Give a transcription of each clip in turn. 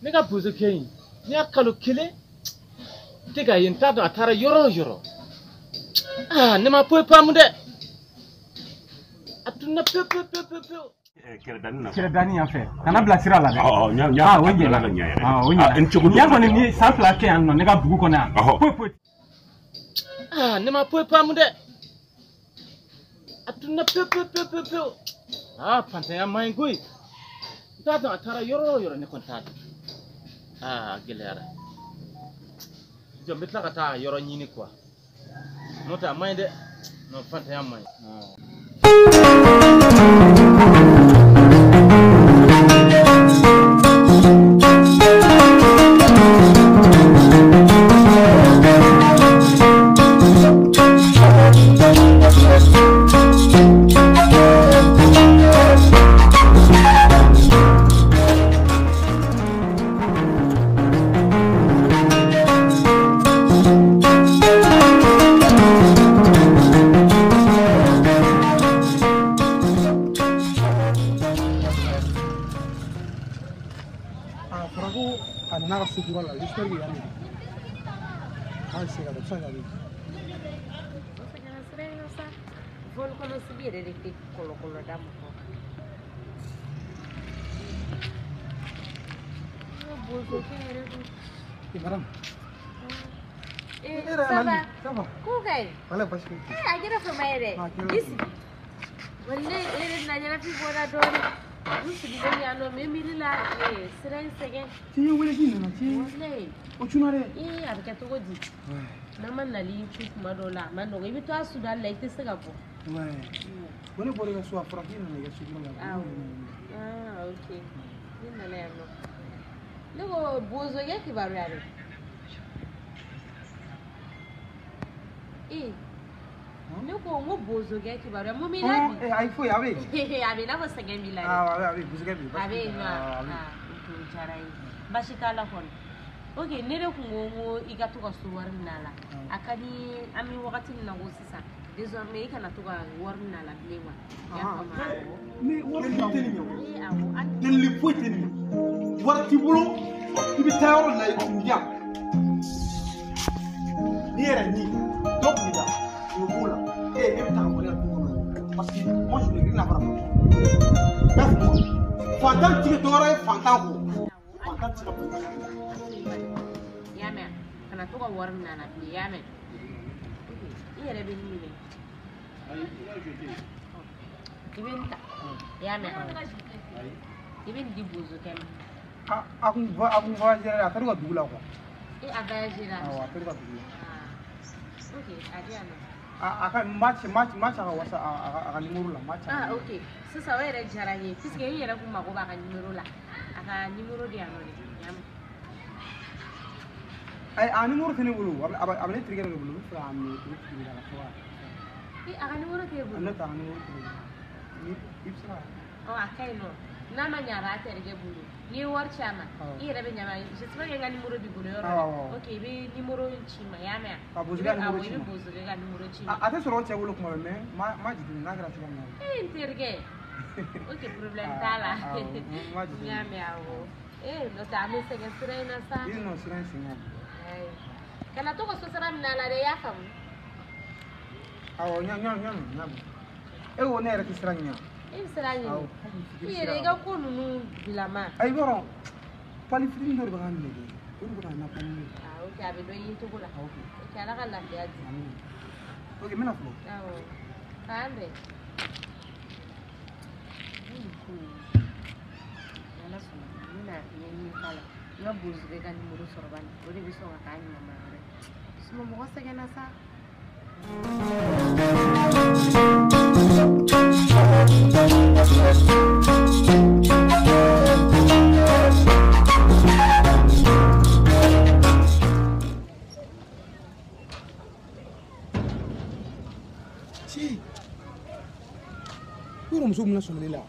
Ne ka bozo kɛ ne y'a kalo kelen tɛ ka yen t'a dɔn a taara yɔrɔ o yɔrɔ ne ma foyi faamu dɛ a tunna pewu pewu pewu pewu. Kɛrɛdani yan fɛ kana bila sira la dɛ. O ɲɛna o ɲɛna y'a kɔni ni san fila kɛ yan nɔ ne ka dugu kɔnɔ yan foyi foyi. Ne ma foyi faamu dɛ a tunna pewu pewu pewu pewu fantanya man ɲi koyi n t'a dɔn a taara yɔrɔ o yɔrɔ ne kɔni t'a dɔn. Gɛlɛyara jɔn bɛ tila ka taa yɔrɔ ɲini quoi n'o tɛ a man ɲi dɛ non fantanya man ɲi. Madame. Ça va? Ça va. Koukai. Voilà, parce que. Agira famaire. Ici. Wale ere na nyana fi boda dori. Musu di doni ano memiri la seren segen. Ti wele di na ti. Wale. O chunare. Abika to godi. Na man na li chu kuma do la man no ibi to asu da la ite sega ko. Ouais. Wale bore ga so afra ki na ga su la. Okay. Ni na le no. Luego bozo yake barare. Luego ngo bozo yake barare. Mo miladi. Ai foi ave. Ave na você game miladi. Ave, bozo game. Ave na. To jarai. Bashikala kon. Okay, nere ku ngo igatu ka suwar nala. Akani ami wakati na go sisa. Désormais kana to ka war nala blewa. Ya kama. Mais war teni yo. Den li foi teni. War ti bulu. Ibi tayo la ya. Ni era ni. Donc mida. Yo bula. Ibi ta ko ya ko. Parce que moi je ne rien avoir. D'accord. Fantan ti dora fantan ko. Fantan ti ko. Yame. Kana to ka war nala bi yame. Iyere be ni ne. Ibenta. Yame. Ibin di bozo kem. Aku voyager à faire du boulot quoi. Et à voyager là. Ah, faire du boulot. OK, adiana. Aka match aka wasa aka numéro la match. OK. Sasa wewe jaranye. Puisque yeye kuma ko ba ka numéro la. Aka numéro dia no ni. Yam. Ai numéro tene bulu. Abane trigger no bulu. Fra amni trigger la soa. Aka numéro ke bulu. Anna ta numéro. Ni ipsa. Akai no. Na manyara terge bulu. Ni war chama. Ira be nyama. J'espère que ngani numéro bi bulu yoro. OK, be numéro chima yame. Bozuga numéro chima. Bozuga numéro chima. Ate soro che bulu kuma me ma jitu na gra chuma na. Terge. OK, problème tala. Yame awo. No ta me se gestre na sa. No siren sinya. Kana to ko so sara mina la de ya fam. Awo nyam. Wo ne era kisranya. Sranya. Ire ga ko nunu bilama. Ai boro. Pali frin do ba ngani ne. Uru ba na pani. OK, abe do yin to kula. OK, ala kala ya ji. OK, mena flo. Awo. Kande. Ala sona. Mina ni kala. Nga bozu be kan numéro sorban. O de bi so ka ni mama re. Suma mo se gana sa. Si. Uru musu mna sonela.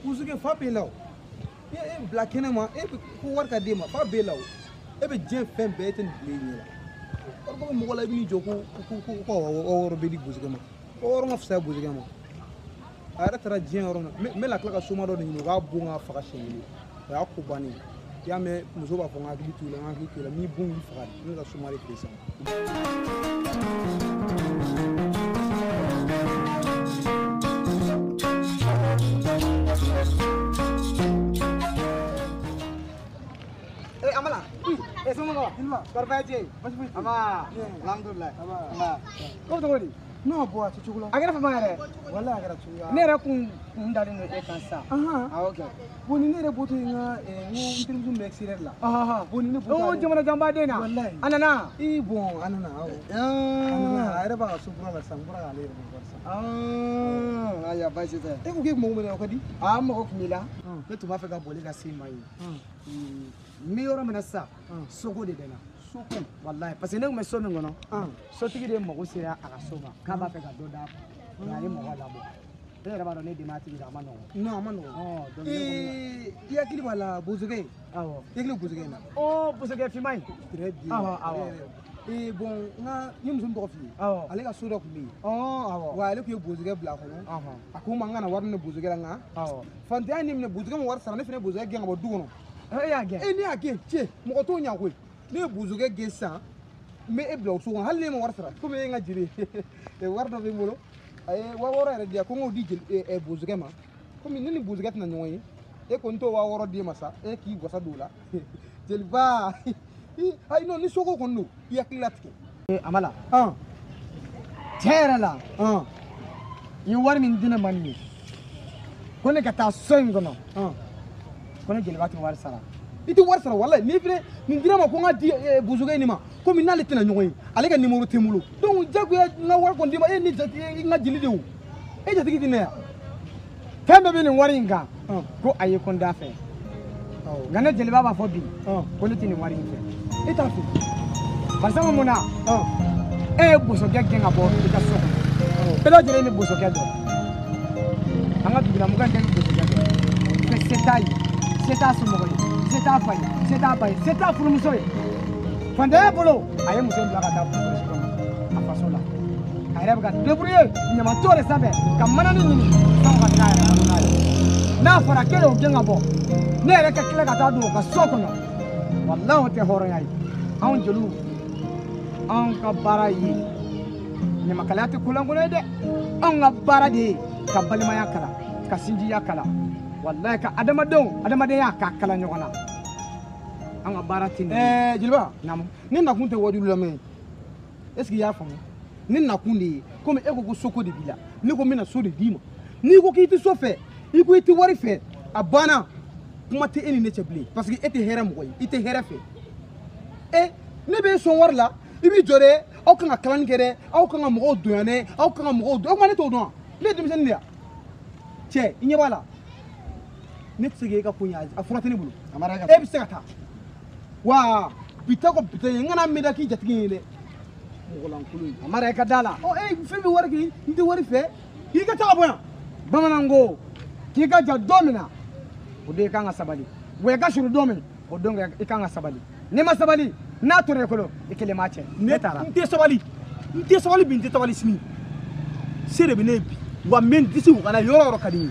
Buzuge fa bɛ la o e bila kɛnɛ ma e bɛ ko wari ka d'e ma fa bɛ la o e bɛ diɲɛ fɛn bɛɛ e tɛ nin tile ɲɛ la wari ko bɛ mɔgɔ la i bɛ n'i jɔ ko wɔɔrɔ bɛ di Buzuge ma ko wɔɔrɔ ma fisaya Buzuge ma a yɛrɛ taara diɲɛ yɔrɔ min n bɛ na tila ka soma dɔ de ɲini u k'a bon k'a faga siɲɛ kelen o y'a ko bannen ye i y'a mɛn muso b'a fɔ n ka hakili t'u la n ka hakili t'u la n'i bon y'i faga de ne ka soma de fɛ sisan. Amala, semua korbaje, ama, alhamdulillah, ama. Kau tunggu di? No buat cucu lo. Agar apa mana? Wala agar cucu. Nera kun dari ni kansa. Okay. Buni nera butuh inga, intim tu mexir lah. Buni ni butuh. Oh, cuma jamba dena. Anana. Ibu, anana. Anana. Ada apa? Subra bersang, subra alir bersang. Ayah baik saja. Aku kek mau mana kau di? Mau kau mila. Betul apa kau boleh kasih mai? Mi orang mana sah? Soko di dena. Soko. Wallahi. Pasal ni aku mesra mengono. So tigi dia mau usir agak soma. Kaba peka doda. Nari mau labo. Dia orang ni di mati di ramano. No, ramano. Oh. Iya kini bala Buzuge. Awo. Iya kini Buzuge na. Oh, Buzuge firmai. Très bien. Awo. Bon, na ni muso dɔgɔ fili. Awɔ. Ale ka so dɔ kun bɛ yen. Awɔ. Wa ale kun ye Buzuge bila a kɔnɔ. A ko n ma n kana wari minɛ Buzuge la nka. Awɔ. Fantanya ni minɛ Buzuge ma wari sara ne fana ye Buzuge gɛn ka bɔ du kɔnɔ. E y'a gɛn. Ne y'a gɛn cɛ mɔgɔ t'o ɲɛ koyi. Ne ye Buzuge gɛn sisan n bɛ e bila o so kɔnɔ hali ne ma wari sara komi e ye n ka jeli ye wari dɔ bɛ n bolo a ye 6000 yɛrɛ di yan ko n k'o di Buzuge ma komi ne ni Buzuge tɛna ɲɔgɔn ye e ko n t'o 6000 d'e ma sa e k'i wasa don o la jeliba ayi non ni soko kɔni don i hakili la tigɛ. Amala. Tiɲɛ yɛrɛ la. I ye wari min di ne ma nin ye ko ne ka taa so in kɔnɔ ko ne jeliba tɛ wari sara. I tɛ wari sara walayi n'i fɛnɛ nin dira ma ko n ka di Buzuge nin ma komi n'ale tɛna ɲɔgɔn ye ale ka numéro tɛ n bolo donc jagoya n ka wari kɔni d'i ma e ni n ka jeli de o e jatigi tɛ ne yan. Fɛn bɛɛ bɛ nin wari in kan ko a ye ko n da fɛ nka ne jeliba b'a fɔ bi ko ne tɛ nin wari in fɛ. E t'a fɛ barisa mun na e ye bosokɛ gɛn ka bɔ i ka so kɔnɔ bɛɛ lajɛlen ni bosokɛ dɔn an ka dugulamɔgɔ tɛ ni bosokɛ dɔn mais se t'a ye se t'a somɔgɔ ye se t'a fa ye se t'a ba ye se t'a furumuso ye fantanya bolo a ye muso in bila ka taa polisi kɔnɔ a faso la a yɛrɛ bɛ ka débrouiller ɲamatɔ de sanfɛ ka manani ɲini fɛnw ka taa yɛrɛ n'a ye n'a fɔra k'e y'o gɛn ka bɔ ne yɛrɛ ka tila ka taa don o ka so kɔnɔ walahi o tɛ hɔrɔnya ye anw jeliw anw ka baara ye ɲamakalaya tɛ kolankolon ye dɛ anw ka baara de ye ka balimaya kalan ka sinjiya kalan wallahi ka adamadenya k'a kalan ɲɔgɔn na an ka baara tɛ nin jeliba ne nakun tɛ wajulu lamɛn est ce que i y'a faamu ne nakun de ye komi e ko ko soko de b'i la ne ko n bɛna so de d'i ma n'i ko k'i tɛ so fɛ i ko i tɛ wari fɛ a banna kuma tɛ e ni ne cɛ bilen parce que e tɛ hɛrɛ mɔgɔ ye i tɛ hɛrɛ fɛ ne bɛ sɔn wari la i b'i jɔ dɛ aw kan ka kalanni kɛ dɛ aw kan ka mɔgɔw donya dɛ aw kan ka mɔgɔw dɔn o kuma ne t'o dɔn wa ne ye denmisɛnnin de ye cɛ i ɲɛ b'a la ne tɛ se k'e ka ko ɲɛ a fura tɛ ne bolo e bɛ se ka taa wa bi ta ko bi ta ye n kana mɛn da k'i jatigi ye dɛ mɔgɔlankolon ye a mara i ka da la fɛn bɛ wari k'i n tɛ wari fɛ k'i ka taa ka bɔ yan bamanan ko k'i ka ja don min na o don i kan ka sabali wa i ka surun don min o don i kan ka sabali n'i ma sabali n'a tora i kɔnɔ i kelen b'a cɛ ne taara n tɛ sabali bi n tɛ sabali sini se de bɛ ne bi wa n bɛ n disi waga yɔrɔ o yɔrɔ ka di n ye